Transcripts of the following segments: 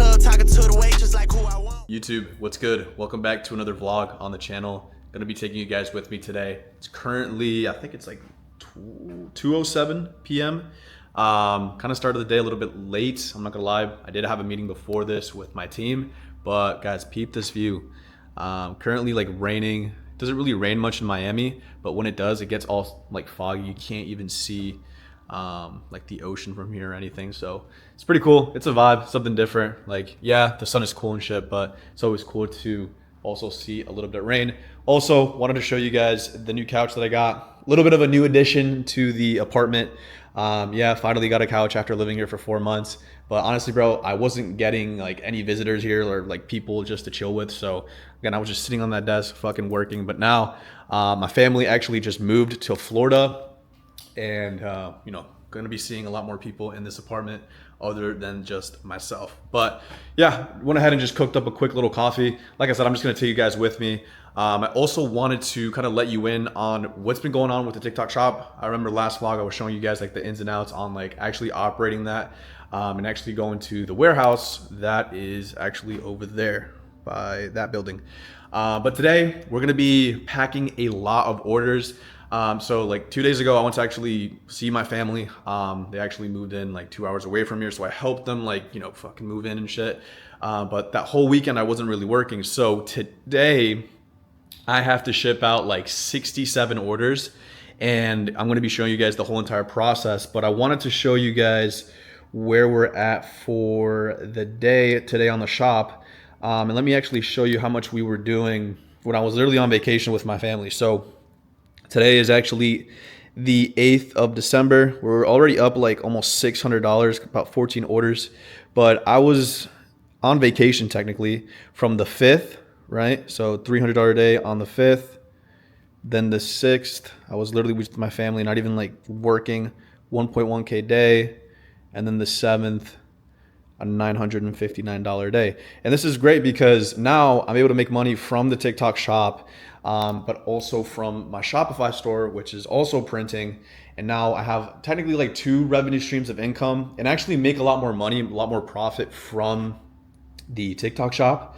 club talking to the waitress like who I want. YouTube, what's good? Welcome back to another vlog on the channel. Gonna be taking you guys with me today. It's currently, I think it's like 2:07 p.m. Kind of started the day a little bit late. I'm not gonna lie. I did have a meeting before this with my team, but guys, peep this view. Currently like raining. It doesn't really rain much in Miami, but when it does, it gets all like foggy. You can't even see like the ocean from here or anything. So it's pretty cool. It's a vibe, something different. Like, yeah, the sun is cool and shit, but it's always cool to also see a little bit of rain. Also wanted to show you guys the new couch that I got. A little bit of a new addition to the apartment. Yeah, finally got a couch after living here for 4 months. But honestly, bro, I wasn't getting like any visitors here or like people just to chill with. So again, I was just sitting on that desk fucking working. But now my family actually just moved to Florida, and you know, gonna be seeing a lot more people in this apartment other than just myself. But yeah, went ahead and just cooked up a quick little coffee. Like I said, I'm just gonna take you guys with me. I also wanted to kind of let you in on what's been going on with the TikTok shop. I remember last vlog I was showing you guys like the ins and outs on like actually operating that, and actually going to the warehouse that is actually over there by that building. But today we're gonna be packing a lot of orders. So like 2 days ago, I went to actually see my family. They actually moved in like 2 hours away from here. So I helped them like, you know, fucking move in and shit. But that whole weekend I wasn't really working. So today I have to ship out like 67 orders, and I'm going to be showing you guys the whole entire process. But I wanted to show you guys where we're at for the day today on the shop. And let me actually show you how much we were doing when I was literally on vacation with my family. So today is actually the 8th of December. We're already up like almost $600, about 14 orders. But I was on vacation technically from the 5th, right? So $300 a day on the 5th. Then the 6th, I was literally with my family, not even like working, 1.1K day. And then the 7th, a $959 a day. And this is great because now I'm able to make money from the TikTok shop, but also from my Shopify store, which is also printing. And now I have technically like 2 revenue streams of income, and actually make a lot more money, a lot more profit from the TikTok shop,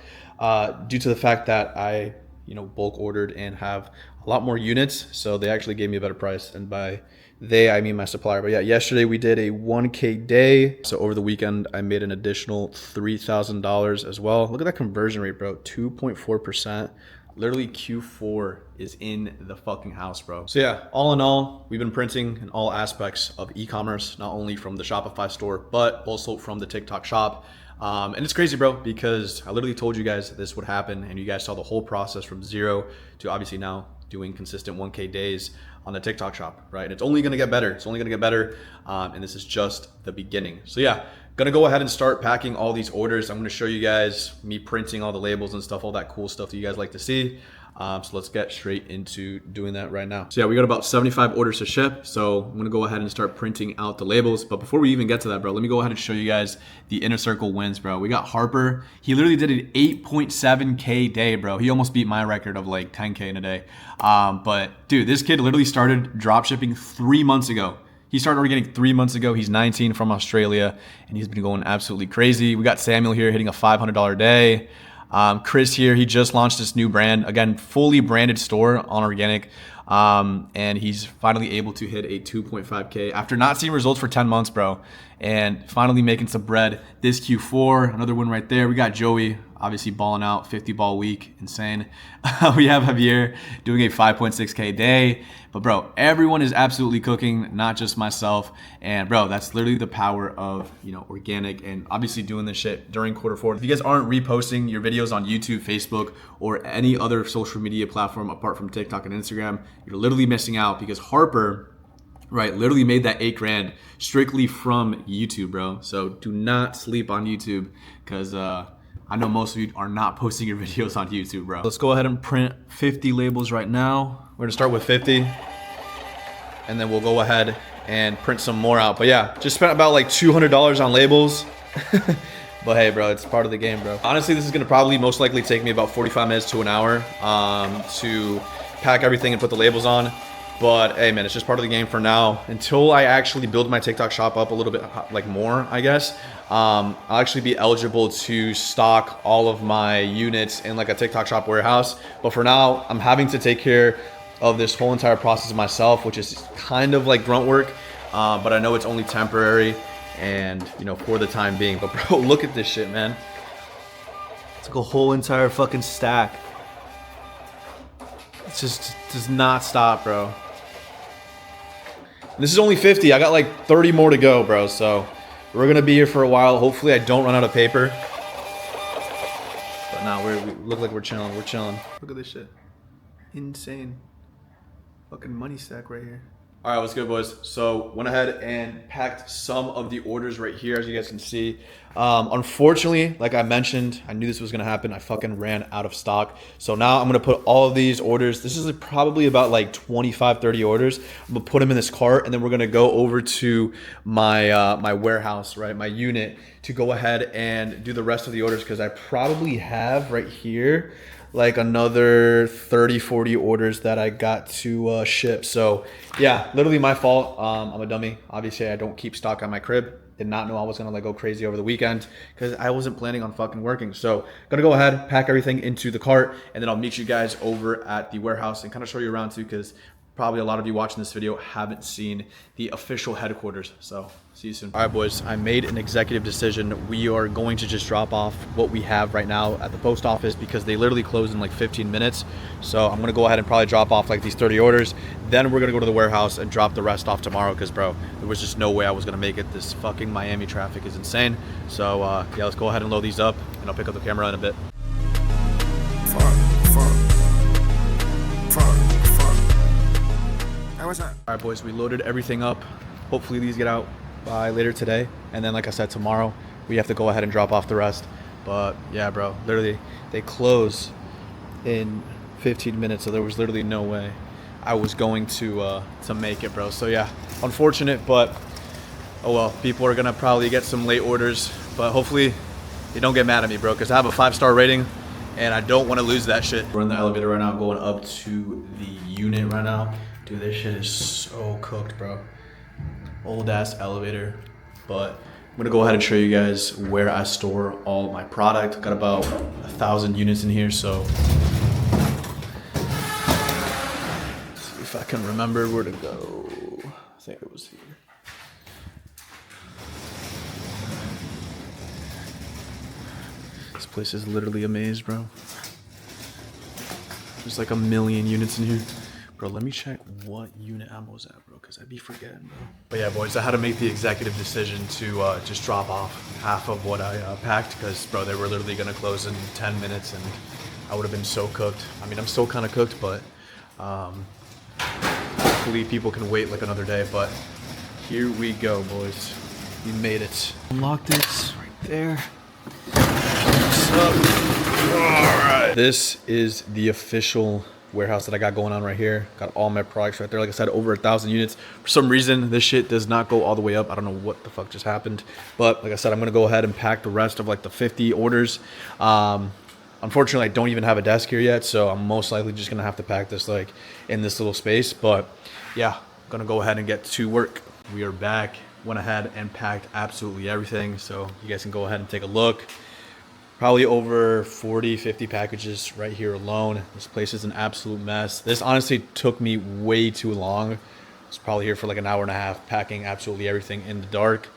due to the fact that I, you know, bulk ordered and have a lot more units. So they actually gave me a better price, and by they, I mean my supplier. But yeah, yesterday we did a 1K day. So over the weekend, I made an additional $3,000 as well. Look at that conversion rate, bro, 2.4%. Literally Q4 is in the fucking house, bro. So yeah, all in all, we've been printing in all aspects of e-commerce, not only from the Shopify store, but also from the TikTok shop. And it's crazy, bro, because I literally told you guys this would happen, and you guys saw the whole process from zero to obviously now doing consistent 1K days on the TikTok shop, right? And it's only gonna get better. It's only gonna get better. And this is just the beginning. So yeah, gonna go ahead and start packing all these orders. I'm gonna show you guys me printing all the labels and stuff, all that cool stuff that you guys like to see. So let's get straight into doing that right now. So yeah, we got about 75 orders to ship. So I'm gonna go ahead and start printing out the labels. But before we even get to that, bro, let me go ahead and show you guys the inner circle wins, bro. We got Harper. He literally did an 8.7K day, bro. He almost beat my record of like 10K in a day. But dude, this kid literally started drop shipping 3 months ago. He started organic 3 months ago. He's 19 from Australia, and he's been going absolutely crazy. We got Samuel here hitting a $500 day. Chris here, he just launched this new brand, again, fully branded store on organic. And he's finally able to hit a 2.5K after not seeing results for 10 months, bro. And finally making some bread this Q4. Another one right there. We got Joey, obviously balling out, 50 ball week, insane. We have Javier doing a 5.6K day. But bro, everyone is absolutely cooking, not just myself. And bro, that's literally the power of, you know, organic, and obviously doing this shit during Q4. If you guys aren't reposting your videos on YouTube, Facebook, or any other social media platform apart from TikTok and Instagram, you're literally missing out, because Harper, right, literally made that 8 grand strictly from YouTube, bro. So do not sleep on YouTube, because I know most of you are not posting your videos on YouTube, bro. Let's go ahead and print 50 labels right now. We're gonna start with 50, and then we'll go ahead and print some more out. But yeah, just spent about like $200 on labels. But hey, bro, it's part of the game, bro. Honestly, this is gonna probably most likely take me about 45 minutes to an hour to pack everything and put the labels on. But hey, man, it's just part of the game for now. Until I actually build my TikTok shop up a little bit like more, I guess, I'll actually be eligible to stock all of my units in like a TikTok shop warehouse. But for now, I'm having to take care of this whole entire process myself, which is kind of like grunt work. But I know it's only temporary and, you know, for the time being. But bro, look at this shit, man. It's like a whole entire fucking stack. It just does not stop, bro. This is only 50. I got like 30 more to go, bro. So we're gonna be here for a while. Hopefully I don't run out of paper. But now we look like we're chilling. We're chilling. Look at this shit. Insane. Fucking money stack right here. All right, what's good, boys? So went ahead and packed some of the orders right here, as you guys can see. Unfortunately, like I mentioned, I knew this was gonna happen. I fucking ran out of stock. So now I'm gonna put all of these orders. This is probably about like 25, 30 orders. I'm gonna put them in this cart, and then we're gonna go over to my my warehouse, right? My unit, to go ahead and do the rest of the orders, because I probably have right here like another 30, 40 orders that I got to ship. So yeah, literally my fault. I'm a dummy. Obviously I don't keep stock on my crib. Did not know I was gonna like go crazy over the weekend because I wasn't planning on fucking working. So gonna go ahead, pack everything into the cart, and then I'll meet you guys over at the warehouse and kind of show you around too, because probably a lot of you watching this video haven't seen the official headquarters. So see you soon. All right, boys, I made an executive decision. We are going to just drop off what we have right now at the post office because they literally close in like 15 minutes. So I'm gonna go ahead and probably drop off like these 30 orders. Then we're gonna go to the warehouse and drop the rest off tomorrow, because bro, there was just no way I was gonna make it. This fucking Miami traffic is insane. So yeah, let's go ahead and load these up, and I'll pick up the camera in a bit. All right, boys, we loaded everything up. Hopefully these get out by later today, and then like I said, tomorrow we have to go ahead and drop off the rest. But yeah, bro, literally they close in 15 minutes, so there was literally no way I was going to make it, bro. So yeah, unfortunate, but oh well. People are gonna probably get some late orders, but hopefully they don't get mad at me, bro, because I have a 5-star rating and I don't want to lose that shit. We're in the elevator right now, going up to the unit right now. Dude, this shit is so cooked, bro. Old ass elevator. But I'm gonna go ahead and show you guys where I store all my product. Got about 1,000 units in here, so let's see if I can remember where to go. I think it was here. This place is literally a maze, bro. There's like a million units in here. Bro, let me check what unit I was at, bro, because I'd be forgetting, bro. But yeah, boys, I had to make the executive decision to just drop off half of what I packed, because, bro, they were literally going to close in 10 minutes, and I would have been so cooked. I mean, I'm still kind of cooked, but hopefully people can wait like another day. But here we go, boys. We made it. Unlock this right there. What's up? All right. This is the official warehouse that I got going on right here. Got all my products right there. Like I said, over 1,000 units. For some reason, this shit does not go all the way up. I don't know what the fuck just happened. But like I said, I'm gonna go ahead and pack the rest of like the 50 orders. Unfortunately, I don't even have a desk here yet, so I'm most likely just gonna have to pack this like in this little space. But yeah, gonna go ahead and get to work. We are back. Went ahead and packed absolutely everything, so you guys can go ahead and take a look. Probably over 40, 50 packages right here alone. This place is an absolute mess. This honestly took me way too long. I was probably here for like an hour and a half packing absolutely everything in the dark.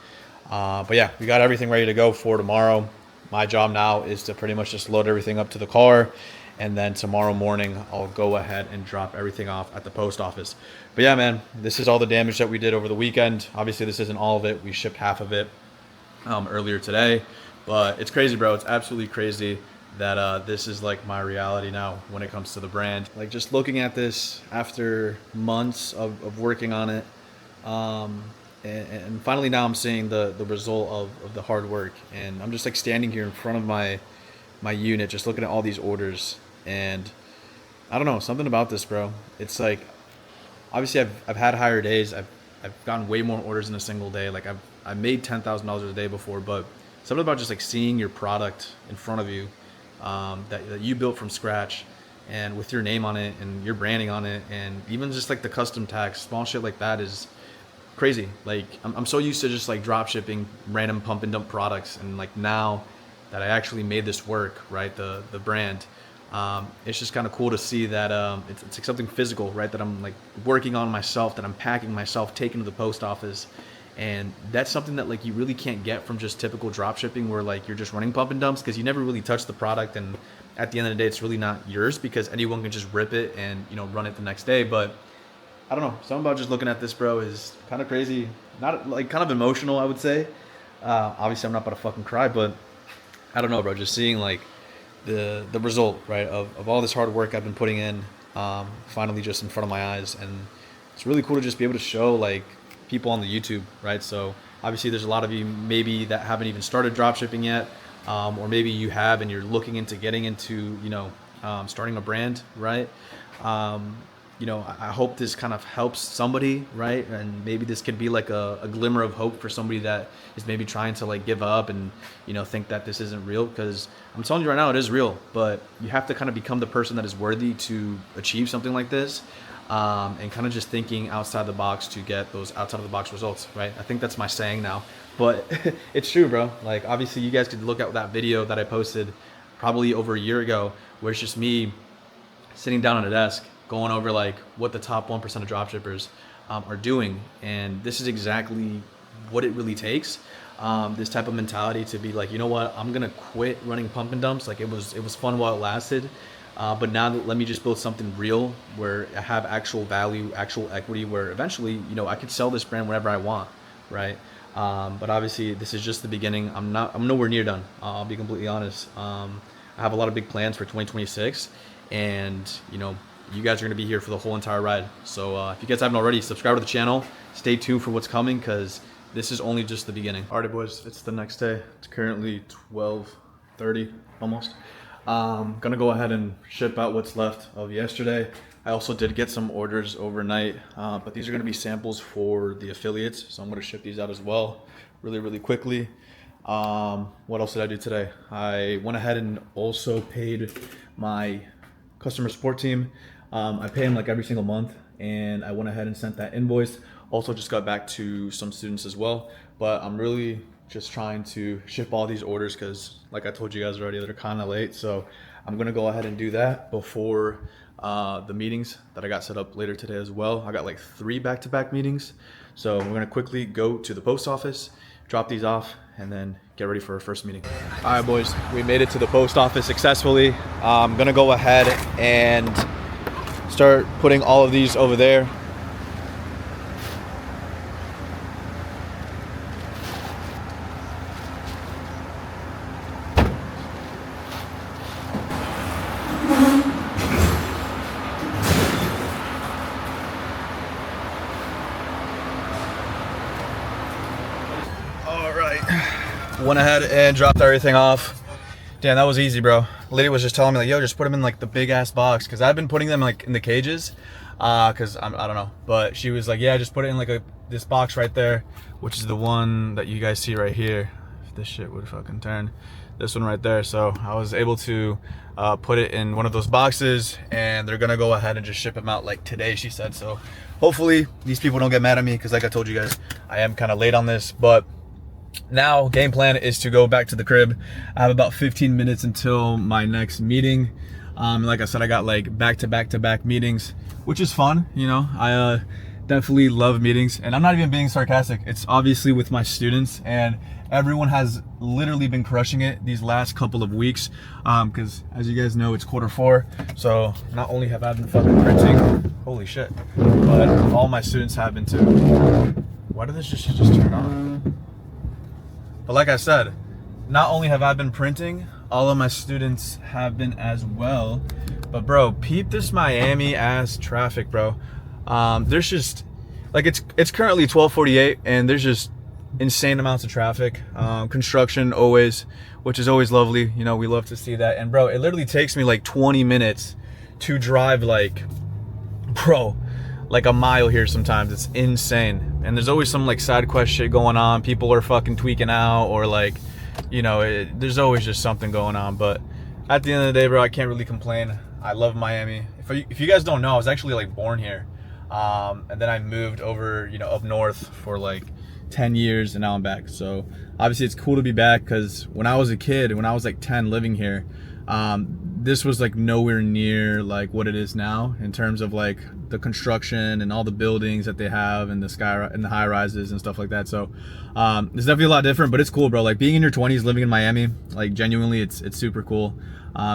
But yeah, we got everything ready to go for tomorrow. My job now is to pretty much just load everything up to the car, and then tomorrow morning I'll go ahead and drop everything off at the post office. But yeah, man, this is all the damage that we did over the weekend. Obviously this isn't all of it. We shipped half of it earlier today. But it's crazy, bro. It's absolutely crazy that this is like my reality now when it comes to the brand. Like just looking at this after months of working on it, and finally now I'm seeing the result of the hard work. And I'm just like standing here in front of my unit, just looking at all these orders. And I don't know, something about this, bro. It's like, obviously I've had higher days. I've gotten way more orders in a single day. Like I made $10,000 a day before, but something about just like seeing your product in front of you that you built from scratch and with your name on it and your branding on it, and even just like the custom tags, small shit like that is crazy. Like I'm so used to just like drop shipping random pump and dump products, and like now that I actually made this work, right, the brand, it's just kind of cool to see that it's like something physical, right, that I'm like working on myself, that I'm packing myself, taking to the post office. And that's something that like you really can't get from just typical drop shipping, where like you're just running pump and dumps, because you never really touch the product, and at the end of the day it's really not yours, because anyone can just rip it and, you know, run it the next day. But I don't know, something about just looking at this, bro, is kind of crazy. Not like, kind of emotional, I would say. Obviously I'm not about to fucking cry, but I don't know, bro, just seeing like the result, right, of all this hard work I've been putting in, finally just in front of my eyes. And it's really cool to just be able to show like people on the YouTube, right? So obviously there's a lot of you maybe that haven't even started drop shipping yet, or maybe you have and you're looking into getting into, you know, starting a brand, right? You know, I hope this kind of helps somebody, right? And maybe this could be like a glimmer of hope for somebody that is maybe trying to like give up and, you know, think that this isn't real, because I'm telling you right now, it is real. But you have to kind of become the person that is worthy to achieve something like this, and kind of just thinking outside the box to get those outside of the box results, right? I think that's my saying now, but it's true, bro. Like obviously you guys could look at that video that I posted probably over a year ago, where it's just me sitting down at a desk going over like what the top 1% of dropshippers are doing. And this is exactly what it really takes. This type of mentality to be like, you know what, I'm gonna quit running pump and dumps. Like it was fun while it lasted, but now let me just build something real where I have actual value, actual equity, where eventually, you know, I could sell this brand whenever I want, right? But obviously this is just the beginning. I'm nowhere near done. I'll be completely honest. I have a lot of big plans for 2026, and you know, you guys are going to be here for the whole entire ride. So if you guys haven't already, subscribe to the channel, stay tuned for what's coming, because this is only just the beginning. All right, boys, it's the next day. It's currently 12:30 almost. Gonna go ahead and ship out what's left of yesterday. I also did get some orders overnight, but these are gonna be samples for the affiliates, so I'm gonna ship these out as well really quickly. What else did I do today? I went ahead and also paid my customer support team. I pay them like every single month, and I went ahead and sent that invoice. Also just got back to some students as well, but I'm really just trying to ship all these orders because like I told you guys already, they're kind of late. So I'm gonna go ahead and do that before the meetings that I got set up later today as well. I got like 3 back-to-back meetings. So we're gonna quickly go to the post office, drop these off, and then get ready for our first meeting. All right, boys, we made it to the post office successfully. I'm gonna go ahead and start putting all of these over there. Went ahead and dropped everything off. Damn, that was easy, bro. Lady was just telling me like, yo, just put them in like the big ass box, because I've been putting them like in the cages, because I don't know, but she was like, yeah, just put it in like this box right there, which is the one that you guys see right here. If this shit would fucking turn, this one right there. So I was able to put it in one of those boxes, and they're gonna go ahead and just ship them out like today, she said. So hopefully these people don't get mad at me, because like I told you guys, I am kind of late on this. But now game plan is to go back to the crib. I have about 15 minutes until my next meeting. Like I said, I got like back-to-back meetings, which is fun. You know, I definitely love meetings, and I'm not even being sarcastic. It's obviously with my students, and everyone has literally been crushing it these last couple of weeks, because as you guys know, it's Q4. So not only have I been fucking printing, holy shit, but all my students have been too. Why did this just turn on? But like I said, not only have I been printing, all of my students have been as well. But bro, peep this Miami ass traffic, bro. There's just like it's currently 12:48, and there's just insane amounts of traffic. Construction always, which is always lovely. You know, we love to see that. And bro, it literally takes me like 20 minutes to drive like a mile here sometimes. It's insane. And there's always some like side quest shit going on. People are fucking tweaking out, or like, you know, there's always just something going on. But at the end of the day, bro, I can't really complain. I love Miami. If you guys don't know, I was actually like born here. And then I moved over, you know, up north for like 10 years and now I'm back. So obviously it's cool to be back because when I was a kid, when I was like 10 living here, this was like nowhere near like what it is now in terms of like the construction and all the buildings that they have and the high rises and stuff like that. So it's definitely a lot different, but it's cool, bro. Like being in your 20s living in Miami, like genuinely it's super cool.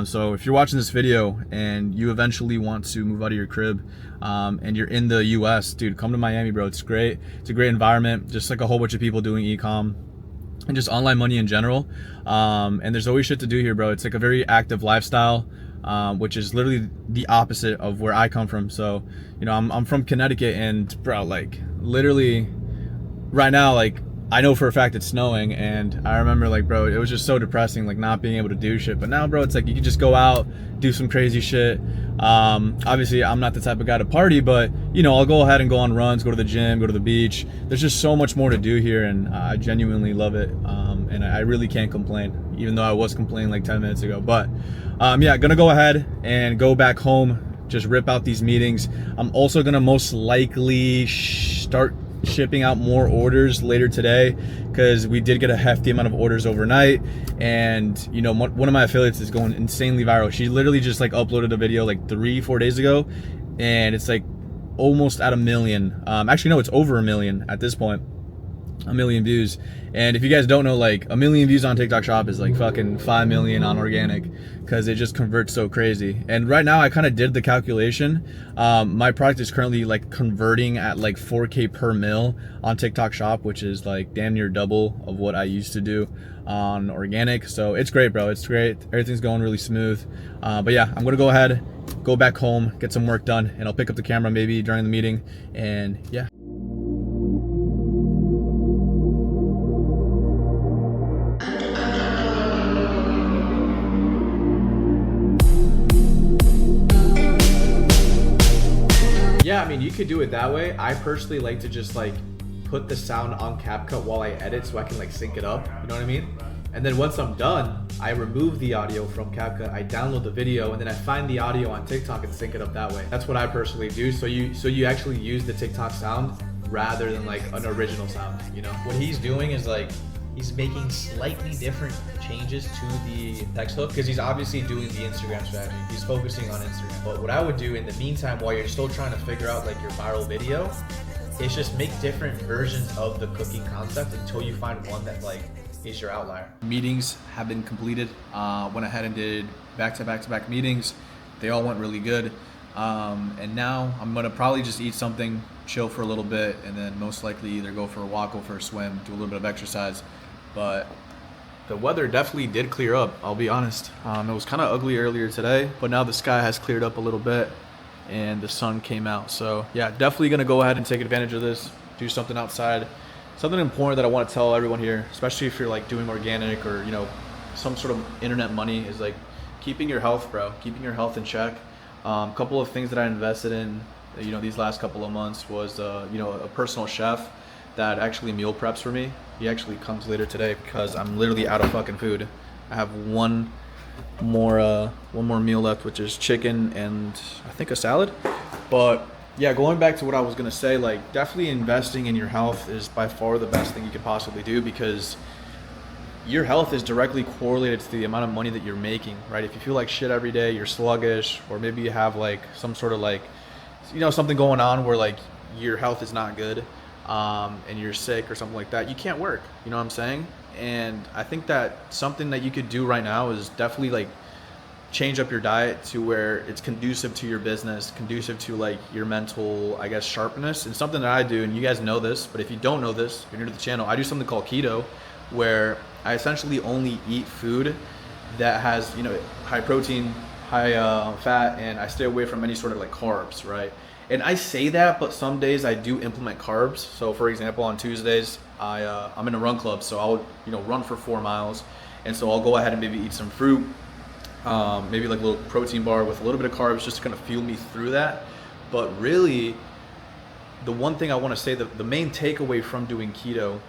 So if you're watching this video and you eventually want to move out of your crib and you're in the US, dude, come to Miami, bro. It's great. It's a great environment, just like a whole bunch of people doing ecom and just online money in general. And there's always shit to do here, bro. It's like a very active lifestyle, which is literally the opposite of where I come from. So, you know, I'm from Connecticut, and bro, like literally right now, like I know for a fact it's snowing, and I remember like, bro, it was just so depressing, like not being able to do shit. But now, bro, it's like you can just go out, do some crazy shit. Obviously I'm not the type of guy to party, but you know, I'll go ahead and go on runs, go to the gym, go to the beach. There's just so much more to do here, and I genuinely love it. And I really can't complain, even though I was complaining like 10 minutes ago. But yeah, gonna go ahead and go back home, just rip out these meetings. I'm also gonna most likely start shipping out more orders later today because we did get a hefty amount of orders overnight. And you know, one of my affiliates is going insanely viral. She literally just like uploaded a video like 3-4 days ago, and it's like almost at 1 million. Actually no, it's over 1 million at this point. 1 million views. And if you guys don't know, like 1 million views on TikTok Shop is like fucking 5 million on organic, because it just converts so crazy. And right now I kind of did the calculation. My product is currently like converting at like 4K per mil on TikTok Shop, which is like damn near double of what I used to do on organic. So it's great, bro. It's great. Everything's going really smooth. But yeah, I'm gonna go ahead, go back home, get some work done, and I'll pick up the camera maybe during the meeting. And yeah. Yeah, I mean, you could do it that way. I personally like to just like put the sound on CapCut while I edit so I can like sync it up, you know what I mean? And then once I'm done, I remove the audio from CapCut, I download the video, and then I find the audio on TikTok and sync it up that way. That's what I personally do. So you actually use the TikTok sound rather than like an original sound, you know? What he's doing is like, he's making slightly different changes to the text hook because he's obviously doing the Instagram strategy. He's focusing on Instagram. But what I would do in the meantime, while you're still trying to figure out like your viral video, is just make different versions of the cooking concept until you find one that like is your outlier. Meetings have been completed. Went ahead and did back-to-back meetings. They all went really good. And now I'm gonna probably just eat something, chill for a little bit, and then most likely either go for a walk, go for a swim, do a little bit of exercise. But the weather definitely did clear up, I'll be honest. It was kind of ugly earlier today, but now the sky has cleared up a little bit and the sun came out. So yeah, definitely gonna go ahead and take advantage of this, do something outside. Something important that I want to tell everyone here, especially if you're like doing organic or, you know, some sort of internet money, is like keeping your health, bro. Keeping your health in check. A couple of things that I invested in, you know, these last couple of months was, you know, a personal chef that actually meal preps for me. He actually comes later today because I'm literally out of fucking food. I have one more meal left, which is chicken and I think a salad. But yeah, going back to what I was gonna say, like definitely investing in your health is by far the best thing you could possibly do, because your health is directly correlated to the amount of money that you're making, right? If you feel like shit every day, you're sluggish, or maybe you have like some sort of like, you know, something going on where like your health is not good, and you're sick or something like that, you can't work, you know what I'm saying? And I think that something that you could do right now is definitely like change up your diet to where it's conducive to your business, conducive to like your mental, I guess, sharpness. And something that I do, and you guys know this, but if you don't know this, if you're new to the channel, I do something called keto, where I essentially only eat food that has, you know, high protein, high fat, and I stay away from any sort of like carbs, right? And I say that, but some days I do implement carbs. So for example, on Tuesdays, I'm in a run club, so I'll, you know, run for 4 miles. And so I'll go ahead and maybe eat some fruit, maybe like a little protein bar with a little bit of carbs just to kind of fuel me through that. But really, the one thing I want to say, that the main takeaway from doing keto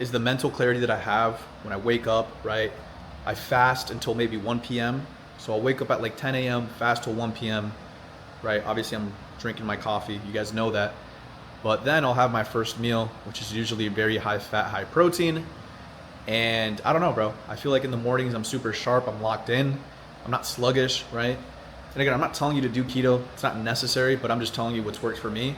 is the mental clarity that I have when I wake up, right? I fast until maybe 1 p.m. So I'll wake up at like 10 a.m., fast till 1 p.m., right? Obviously I'm drinking my coffee, you guys know that. But then I'll have my first meal, which is usually very high fat, high protein. And I don't know, bro. I feel like in the mornings I'm super sharp, I'm locked in, I'm not sluggish, right? And again, I'm not telling you to do keto, it's not necessary, but I'm just telling you what's worked for me.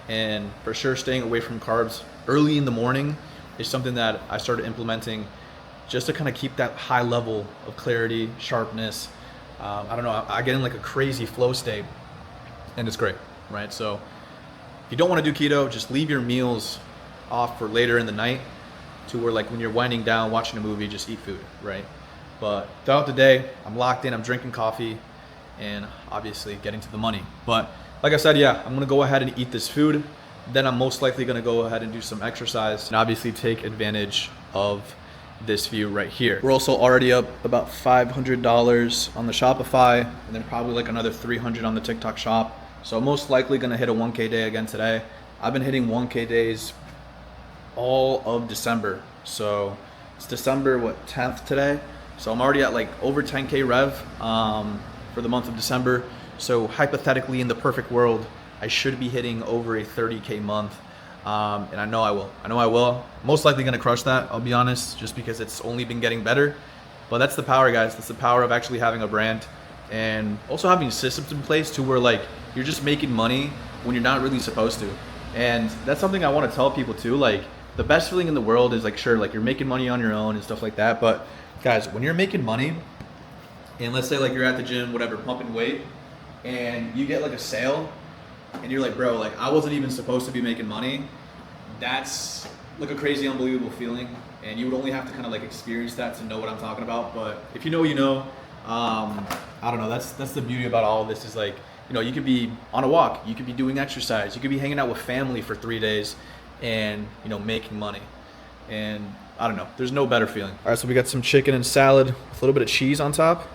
And for sure, staying away from carbs early in the morning is something that I started implementing just to kind of keep that high level of clarity, sharpness. I don't know, I get in like a crazy flow state and it's great, right? So if you don't want to do keto, just leave your meals off for later in the night to where like when you're winding down, watching a movie, just eat food, right? But throughout the day, I'm locked in, I'm drinking coffee and obviously getting to the money. But like I said, yeah, I'm gonna go ahead and eat this food. Then I'm most likely gonna go ahead and do some exercise and obviously take advantage of this view right here. We're also already up about $500 on the Shopify and then probably like another 300 on the TikTok shop. So most likely gonna hit a 1K day again today. I've been hitting 1K days all of December. So it's December, 10th today? So I'm already at like over 10K rev for the month of December. So hypothetically, in the perfect world, I should be hitting over a 30K month. And I know I will. Most likely gonna crush that, I'll be honest, just because it's only been getting better. But that's the power, guys. That's the power of actually having a brand and also having systems in place to where like you're just making money when you're not really supposed to. And that's something I want to tell people too. Like the best feeling in the world is like, sure, like you're making money on your own and stuff like that. But guys, when you're making money and let's say like you're at the gym, whatever, pumping weight and you get like a sale and you're like, bro, like I wasn't even supposed to be making money. That's like a crazy, unbelievable feeling. And you would only have to kind of like experience that to know what I'm talking about. But if you know, you know. I don't know, that's the beauty about all of this is like, you know, you could be on a walk, you could be doing exercise, you could be hanging out with family for 3 days and, you know, making money. And I don't know, there's no better feeling. All right, so we got some chicken and salad with a little bit of cheese on top.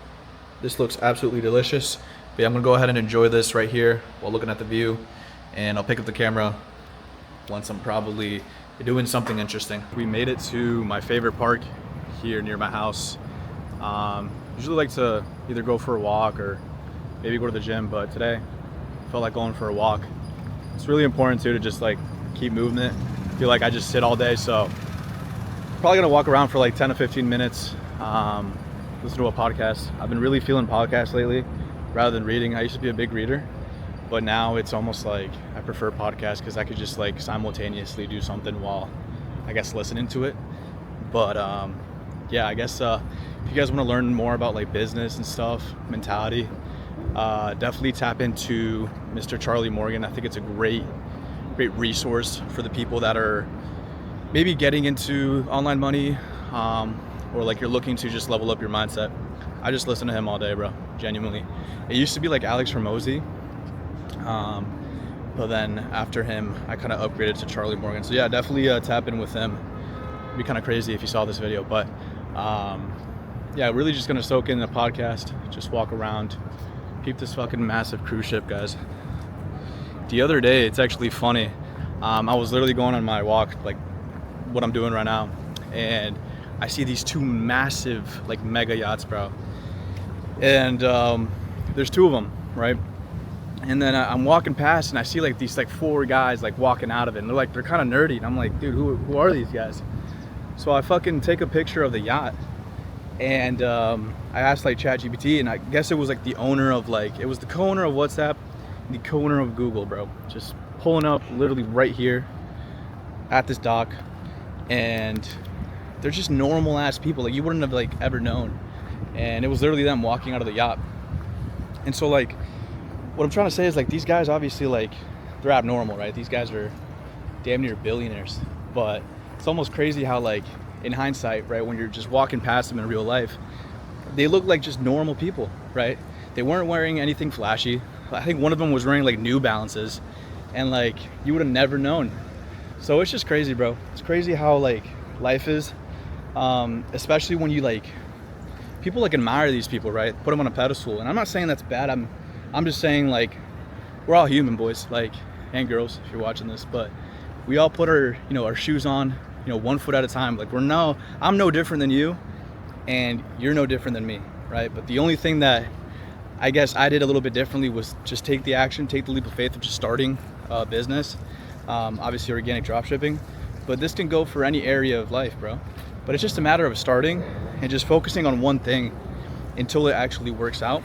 This looks absolutely delicious. But yeah, I'm gonna go ahead and enjoy this right here while looking at the view. And I'll pick up the camera once I'm probably doing something interesting. We made it to my favorite park here near my house. Usually like to either go for a walk or maybe go to the gym, but today I felt like going for a walk. It's really important too to just like keep moving it. I feel like I just sit all day, so probably gonna walk around for like 10 to 15 minutes, listen to a podcast. I've been really feeling podcasts lately rather than reading. I used to be a big reader, but now it's almost like I prefer podcasts because I could just like simultaneously do something while I guess listening to it. But yeah, I guess if you guys want to learn more about like business and stuff, mentality, definitely tap into Mr. Charlie Morgan. I think it's a great resource for the people that are maybe getting into online money, or like you're looking to just level up your mindset. I just listen to him all day, bro, genuinely. It used to be like Alex Hormozy, but then after him, I kind of upgraded to Charlie Morgan. So yeah, definitely tap in with him. It'd be kind of crazy if you saw this video, but yeah, really just gonna soak in the podcast, just walk around, peep this fucking massive cruise ship, guys. The other day, it's actually funny. I was literally going on my walk, like what I'm doing right now, and I see these two massive, like mega yachts, bro. And there's two of them, right? And then I'm walking past, and I see like these like 4 guys like walking out of it, and they're kind of nerdy, and I'm like, dude, who are these guys? So I fucking take a picture of the yacht. And I asked like ChatGPT, and I guess it was like the owner of like, it was the co-owner of WhatsApp, the co-owner of Google, bro. Just pulling up literally right here at this dock, and they're just normal ass people. Like you wouldn't have like ever known. And it was literally them walking out of the yacht. And so like, what I'm trying to say is like, these guys obviously like, they're abnormal, right? These guys are damn near billionaires. But it's almost crazy how like, in hindsight, right, when you're just walking past them in real life, they look like just normal people, right? They weren't wearing anything flashy. I think one of them was wearing like New Balances, and like you would have never known. So it's just crazy, bro. It's crazy how like life is, especially when you like, people like admire these people, right? Put them on a pedestal. And I'm not saying that's bad. I'm just saying like, we're all human, boys, like, and girls, if you're watching this, but we all put our, you know, our shoes on, you know, 1 foot at a time. Like I'm no different than you, and you're no different than me, right? But the only thing that I guess I did a little bit differently was just take the action, take the leap of faith of just starting a business. Obviously organic dropshipping, but this can go for any area of life, bro. But it's just a matter of starting and just focusing on one thing until it actually works out,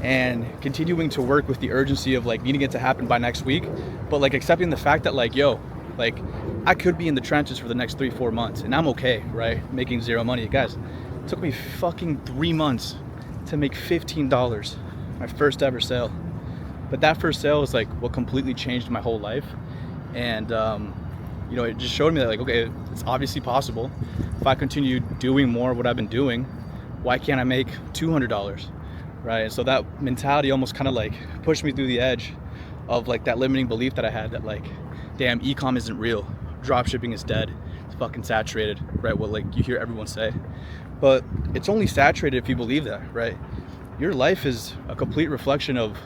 and continuing to work with the urgency of like needing it to happen by next week, but like accepting the fact that like, yo, like I could be in the trenches for the next 3-4 months and I'm okay, right? Making zero money. Guys, it took me fucking 3 months to make $15, my first ever sale. But that first sale was like what completely changed my whole life. And you know, it just showed me that like, okay, it's obviously possible. If I continue doing more of what I've been doing, why can't I make $200, right? And so that mentality almost kind of like pushed me through the edge of like that limiting belief that I had that like, damn, ecom isn't real, dropshipping is dead, it's fucking saturated, right? What like you hear everyone say. But it's only saturated if you believe that, right? Your life is a complete reflection of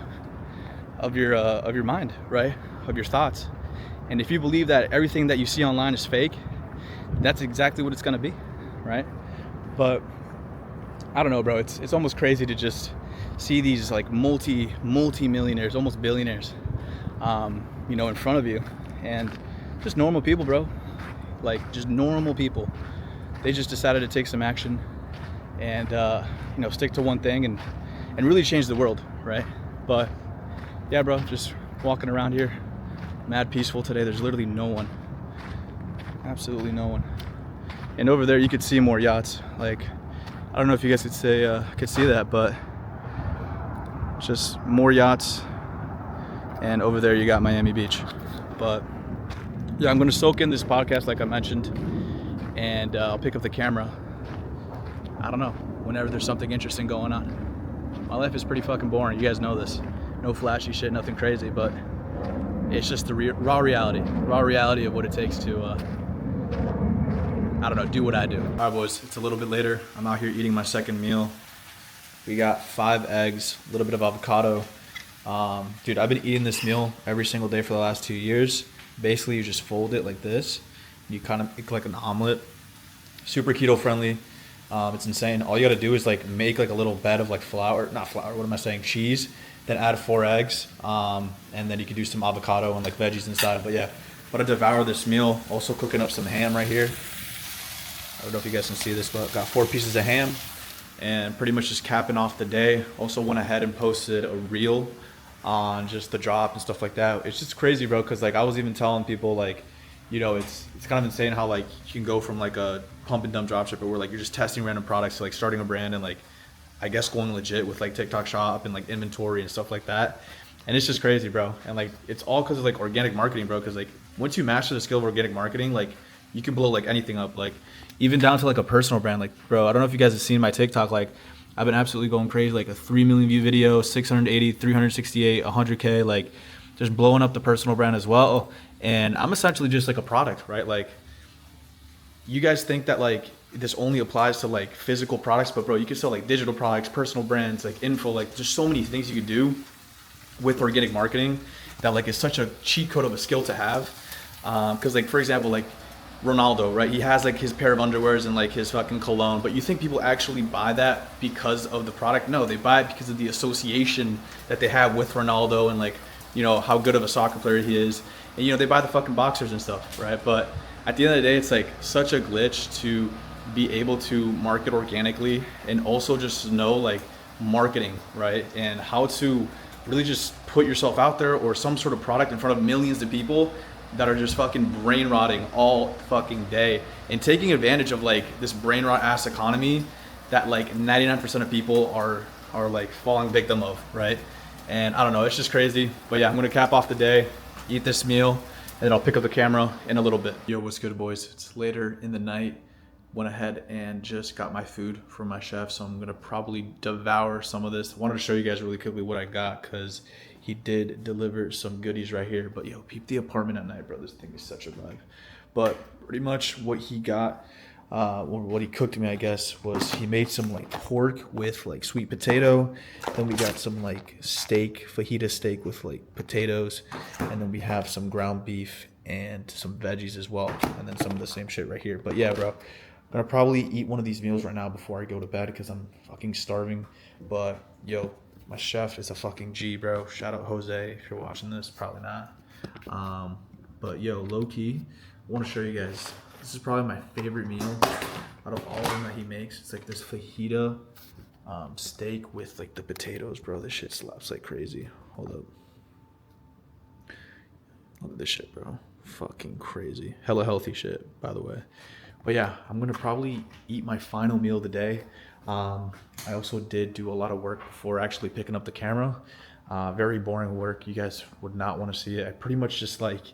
your mind, right? Of your thoughts. And if you believe that everything that you see online is fake, that's exactly what it's gonna be, right? But I don't know, bro. It's almost crazy to just see these like multi-millionaires, almost billionaires, you know, in front of you, and just normal people, bro. Like just normal people. They just decided to take some action and you know, stick to one thing and really change the world, right? But yeah, bro, just walking around here, mad peaceful today. There's literally no one, absolutely no one. And over there you could see more yachts. Like, I don't know if you guys could see that, but just more yachts. And over there you got Miami Beach. But yeah, I'm gonna soak in this podcast like I mentioned, and I'll pick up the camera, I don't know, whenever there's something interesting going on. My life is pretty fucking boring, you guys know this. No flashy shit, nothing crazy, but it's just the raw reality of what it takes to I don't know, do what I do. All right, boys, it's a little bit later. I'm out here eating my second meal. We got 5 eggs, a little bit of avocado. Dude, I've been eating this meal every single day for the last 2 years. Basically, you just fold it like this. You kind of make like an omelet. Super keto friendly. It's insane. All you got to do is like make like a little bed of like cheese. Then add 4 eggs. And then you can do some avocado and like veggies inside. But yeah, I'm gonna devour this meal. Also cooking up some ham right here. I don't know if you guys can see this, but got 4 pieces of ham and pretty much just capping off the day. Also went ahead and posted a reel on just the drop and stuff like that. It's just crazy, bro, because like I was even telling people like, you know, it's kind of insane how like you can go from like a pump and dump dropshipper where like you're just testing random products to like starting a brand and like I guess going legit with like TikTok shop and like inventory and stuff like that. And it's just crazy, bro. And like it's all because of like organic marketing, bro, because like once you master the skill of organic marketing, like you can blow like anything up, like even down to like a personal brand. Like, bro, I don't know if you guys have seen my TikTok, like I've been absolutely going crazy, like a 3 million view video, 680, 368, 100K, like just blowing up the personal brand as well. And I'm essentially just like a product, right? Like you guys think that like this only applies to like physical products, but bro, you can sell like digital products, personal brands, like info, like just so many things you could do with organic marketing that like is such a cheat code of a skill to have. Cause like, for example, like Ronaldo, right? He has like his pair of underwears and like his fucking cologne, but you think people actually buy that because of the product? No, they buy it because of the association that they have with Ronaldo and like, you know, how good of a soccer player he is. And, you know, they buy the fucking boxers and stuff, right? But at the end of the day, it's like such a glitch to be able to market organically and also just know like marketing, right? And how to really just put yourself out there or some sort of product in front of millions of people that are just fucking brain rotting all fucking day and taking advantage of like this brain rot ass economy that like 99% of people are like falling victim of, right? And I don't know, it's just crazy. But yeah, I'm gonna cap off the day, eat this meal, and then I'll pick up the camera in a little bit. Yo, what's good, boys? It's later in the night. Went ahead and just got my food from my chef, so I'm gonna probably devour some of this. I wanted to show you guys really quickly what I got because he did deliver some goodies right here. But yo, peep the apartment at night, bro. This thing is such a vibe. But pretty much what he got, or what he cooked me, I guess, was he made some like pork with like sweet potato. Then we got some like steak, fajita steak with like potatoes. And then we have some ground beef and some veggies as well. And then some of the same shit right here. But yeah, bro, I'm gonna probably eat one of these meals right now before I go to bed because I'm fucking starving. But yo, My chef is a fucking G, bro. Shout out Jose if you're watching this. Probably not. But yo, low key, I want to show you guys. This is probably my favorite meal out of all of them that he makes. It's like this fajita steak with like the potatoes, bro. This shit slaps like crazy. Hold up. Look at this shit, bro. Fucking crazy. Hella healthy shit, by the way. But yeah, I'm gonna probably eat my final meal of the day. I also did do a lot of work before actually picking up the camera. Very boring work. You guys would not want to see it. I pretty much just like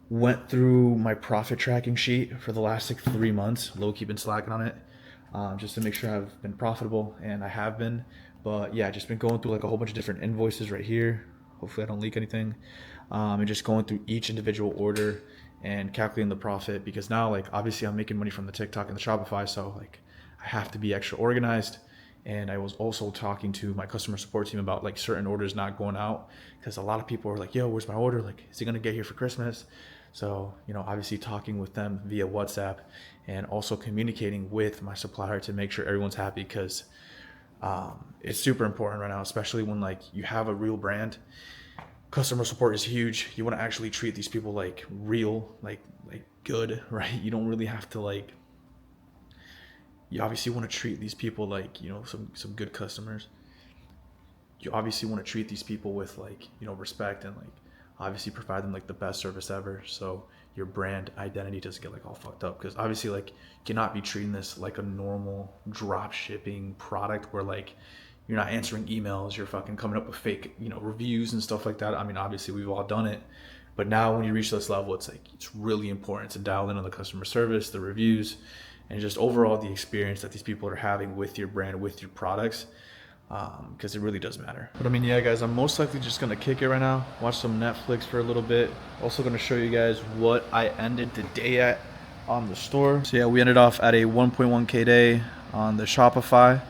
went through my profit tracking sheet for the last like 3 months. Low-key been slacking on it, just to make sure I've been profitable, and I have been. But yeah, just been going through like a whole bunch of different invoices right here. Hopefully I don't leak anything. And just going through each individual order and calculating the profit, because now like obviously I'm making money from the TikTok and the Shopify, so like I have to be extra organized. And I was also talking to my customer support team about like certain orders not going out, because a lot of people are like, yo, where's my order? Like, is it gonna get here for Christmas? So, you know, obviously talking with them via WhatsApp and also communicating with my supplier to make sure everyone's happy, because it's super important right now, especially when like you have a real brand. Customer support is huge. You want to actually treat these people like real, like good, right? You don't really have to like, you obviously want to treat these people like, you know, some good customers. You obviously want to treat these people with like, you know, respect, and like obviously provide them like the best service ever, so your brand identity doesn't get like all fucked up. Because obviously like you cannot be treating this like a normal drop shipping product where like you're not answering emails, you're fucking coming up with fake, you know, reviews and stuff like that. I mean, obviously we've all done it, but now when you reach this level, it's like it's really important to dial in on the customer service, the reviews, and just overall the experience that these people are having with your brand, with your products, because it really does matter. But I mean, yeah guys, I'm most likely just gonna kick it right now, watch some Netflix for a little bit. Also gonna show you guys what I ended the day at on the store. So yeah, we ended off at a 1.1K day on the Shopify,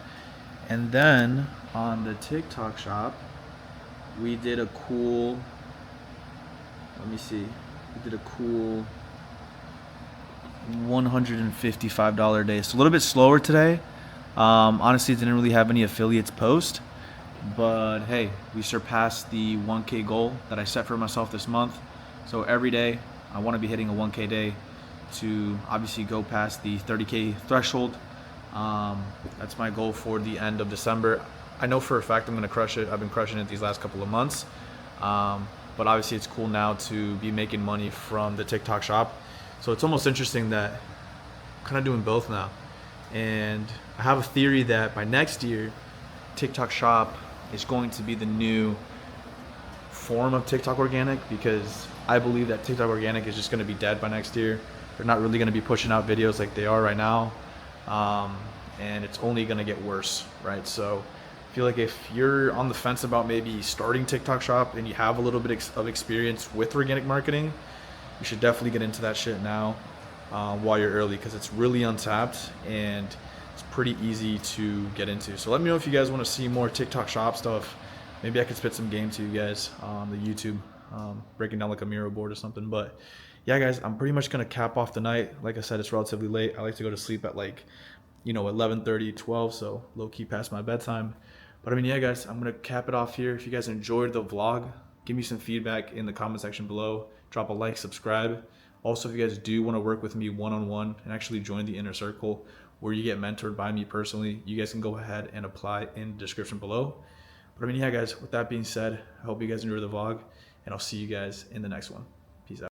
and then on the TikTok shop we did a cool, let me see, we did a cool $155 day. So a little bit slower today. Honestly, didn't really have any affiliates post, but hey, we surpassed the 1K goal that I set for myself this month. So every day I want to be hitting a 1K day to obviously go past the 30K threshold. That's my goal for the end of December. I know for a fact I'm going to crush it. I've been crushing it these last couple of months. But obviously it's cool now to be making money from the TikTok shop. So it's almost interesting that I'm kind of doing both now. And I have a theory that by next year, TikTok shop is going to be the new form of TikTok organic, because I believe that TikTok organic is just going to be dead by next year. They're not really going to be pushing out videos like they are right now. And it's only going to get worse, right? So I feel like if you're on the fence about maybe starting TikTok shop and you have a little bit of experience with organic marketing, you should definitely get into that shit now while you're early, because it's really untapped and it's pretty easy to get into. So let me know if you guys want to see more TikTok shop stuff. Maybe I could spit some game to you guys on the YouTube, breaking down like a Miro board or something. But yeah guys, I'm pretty much gonna cap off the night. Like I said, it's relatively late. I like to go to sleep at like, you know, 11:30, 12, so low-key past my bedtime. But I mean, yeah guys, I'm gonna cap it off here. If you guys enjoyed the vlog, give me some feedback in the comment section below. Drop a like, subscribe. Also, if you guys do want to work with me one-on-one and actually join the inner circle where you get mentored by me personally, you guys can go ahead and apply in the description below. But I mean, yeah guys, with that being said, I hope you guys enjoyed the vlog, and I'll see you guys in the next one.